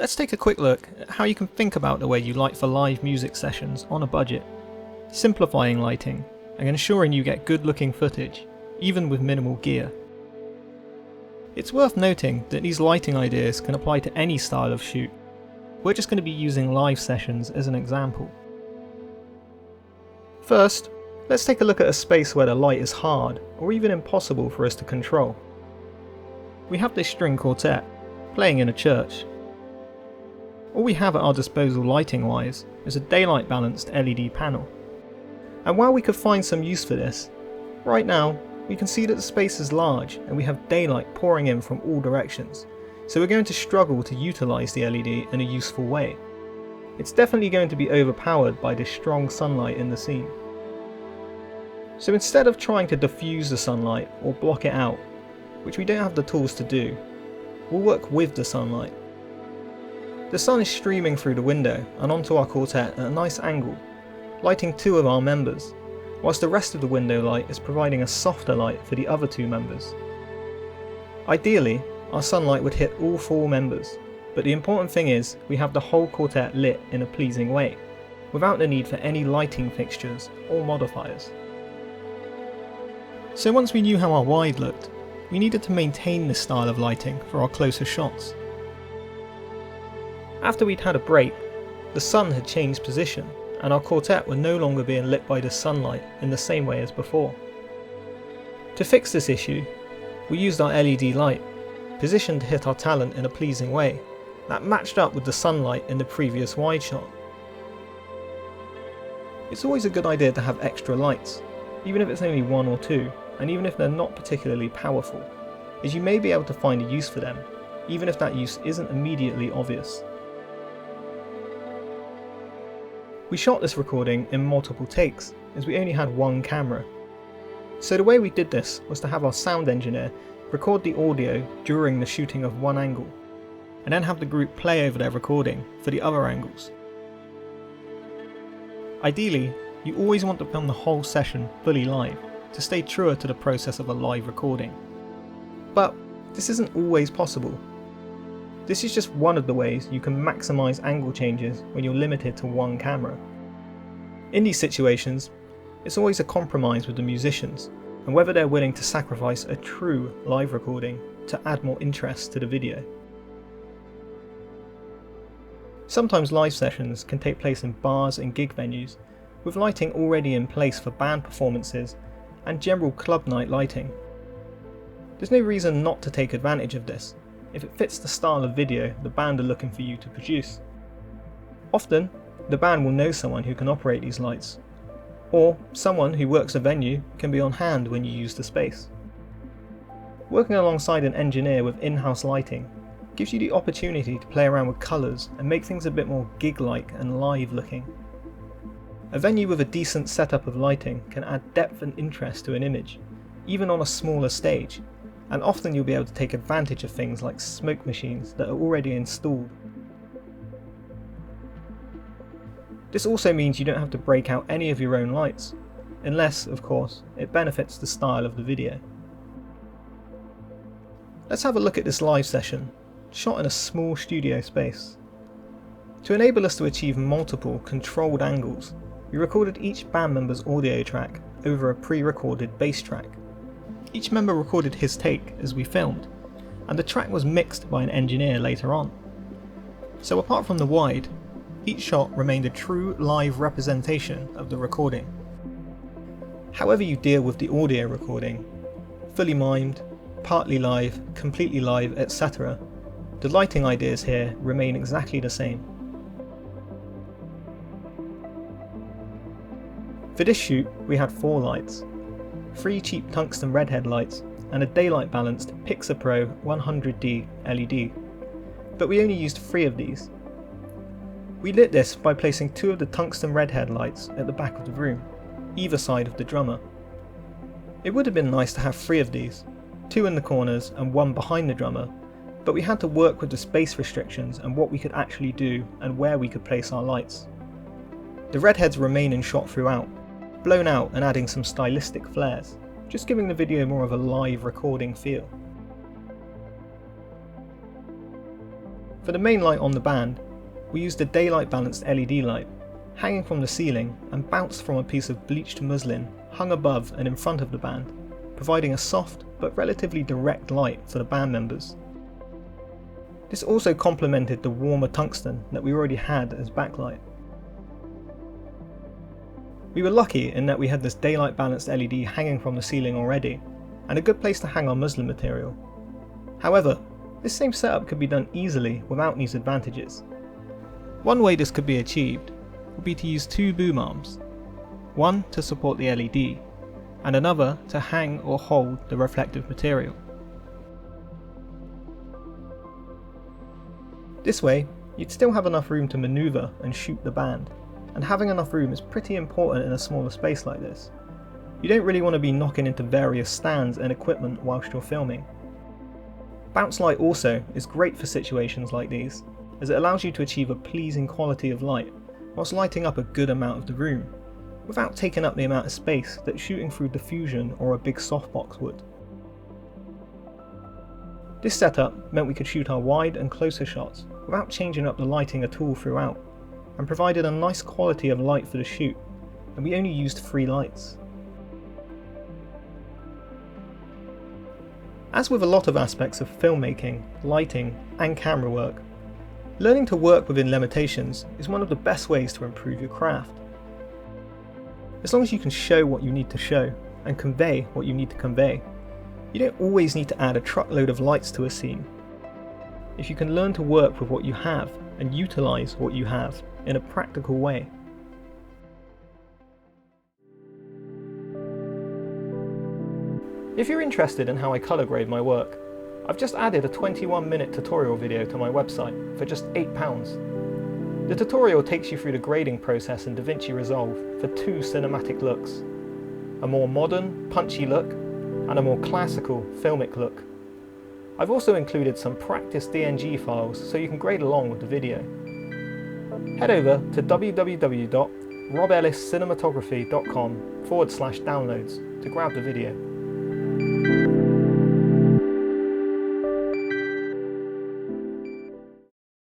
Let's take a quick look at how you can think about the way you light for live music sessions on a budget, simplifying lighting and ensuring you get good looking footage, even with minimal gear. It's worth noting that these lighting ideas can apply to any style of shoot. We're just going to be using live sessions as an example. First, let's take a look at a space where the light is hard or even impossible for us to control. We have this string quartet playing in a church. All we have at our disposal lighting wise is a daylight balanced LED panel. And while we could find some use for this, right now we can see that the space is large and we have daylight pouring in from all directions, so we're going to struggle to utilise the LED in a useful way. It's definitely going to be overpowered by this strong sunlight in the scene. So instead of trying to diffuse the sunlight or block it out, which we don't have the tools to do, we'll work with the sunlight. The sun is streaming through the window and onto our quartet at a nice angle, lighting two of our members, whilst the rest of the window light is providing a softer light for the other two members. Ideally, our sunlight would hit all four members, but the important thing is we have the whole quartet lit in a pleasing way, without the need for any lighting fixtures or modifiers. So once we knew how our wide looked, we needed to maintain this style of lighting for our closer shots. After we'd had a break, the sun had changed position and our quartet were no longer being lit by the sunlight in the same way as before. To fix this issue, we used our LED light, positioned to hit our talent in a pleasing way, that matched up with the sunlight in the previous wide shot. It's always a good idea to have extra lights, even if it's only one or two, and even if they're not particularly powerful, as you may be able to find a use for them, even if that use isn't immediately obvious. We shot this recording in multiple takes, as we only had one camera. So the way we did this was to have our sound engineer record the audio during the shooting of one angle, and then have the group play over their recording for the other angles. Ideally, you always want to film the whole session fully live, to stay truer to the process of a live recording. But this isn't always possible. This is just one of the ways you can maximise angle changes when you're limited to one camera. In these situations, it's always a compromise with the musicians, and whether they're willing to sacrifice a true live recording to add more interest to the video. Sometimes live sessions can take place in bars and gig venues, with lighting already in place for band performances and general club night lighting. There's no reason not to take advantage of this, if it fits the style of video the band are looking for you to produce. Often, the band will know someone who can operate these lights, or someone who works a venue can be on hand when you use the space. Working alongside an engineer with in-house lighting gives you the opportunity to play around with colours and make things a bit more gig-like and live looking. A venue with a decent setup of lighting can add depth and interest to an image, even on a smaller stage, and often you'll be able to take advantage of things like smoke machines that are already installed. This also means you don't have to break out any of your own lights, unless, of course, it benefits the style of the video. Let's have a look at this live session, shot in a small studio space. To enable us to achieve multiple controlled angles, we recorded each band member's audio track over a pre-recorded bass track. Each member recorded his take as we filmed, and the track was mixed by an engineer later on. So apart from the wide, each shot remained a true live representation of the recording. However you deal with the audio recording, fully mimed, partly live, completely live, etc., the lighting ideas here remain exactly the same. For this shoot, we had 4 lights. 3 cheap tungsten redhead lights and a daylight balanced Pixapro 100D LED, but we only used 3 of these. We lit this by placing 2 of the tungsten redhead lights at the back of the room, either side of the drummer. It would have been nice to have 3 of these, 2 in the corners and 1 behind the drummer, but we had to work with the space restrictions and what we could actually do and where we could place our lights. The redheads remain in shot throughout, blown out and adding some stylistic flares, just giving the video more of a live recording feel. For the main light on the band, we used a daylight balanced LED light, hanging from the ceiling and bounced from a piece of bleached muslin hung above and in front of the band, providing a soft but relatively direct light for the band members. This also complemented the warmer tungsten that we already had as backlight. We were lucky in that we had this daylight balanced LED hanging from the ceiling already, and a good place to hang our muslin material. However, this same setup could be done easily without these advantages. One way this could be achieved would be to use two boom arms, one to support the LED, and another to hang or hold the reflective material. This way, you'd still have enough room to manoeuvre and shoot the band, and having enough room is pretty important in a smaller space like this. You don't really want to be knocking into various stands and equipment whilst you're filming. Bounce light also is great for situations like these, as it allows you to achieve a pleasing quality of light whilst lighting up a good amount of the room, without taking up the amount of space that shooting through diffusion or a big softbox would. This setup meant we could shoot our wide and closer shots without changing up the lighting at all throughout, and provided a nice quality of light for the shoot, and we only used 3 lights. As with a lot of aspects of filmmaking, lighting and camera work, learning to work within limitations is one of the best ways to improve your craft. As long as you can show what you need to show and convey what you need to convey, you don't always need to add a truckload of lights to a scene. If you can learn to work with what you have and utilise what you have in a practical way. If you're interested in how I colour grade my work, I've just added a 21-minute tutorial video to my website for just £8. The tutorial takes you through the grading process in DaVinci Resolve for 2 cinematic looks, a more modern, punchy look and a more classical, filmic look. I've also included some practice DNG files so you can grade along with the video. Head over to www.robelliscinematography.com/downloads to grab the video.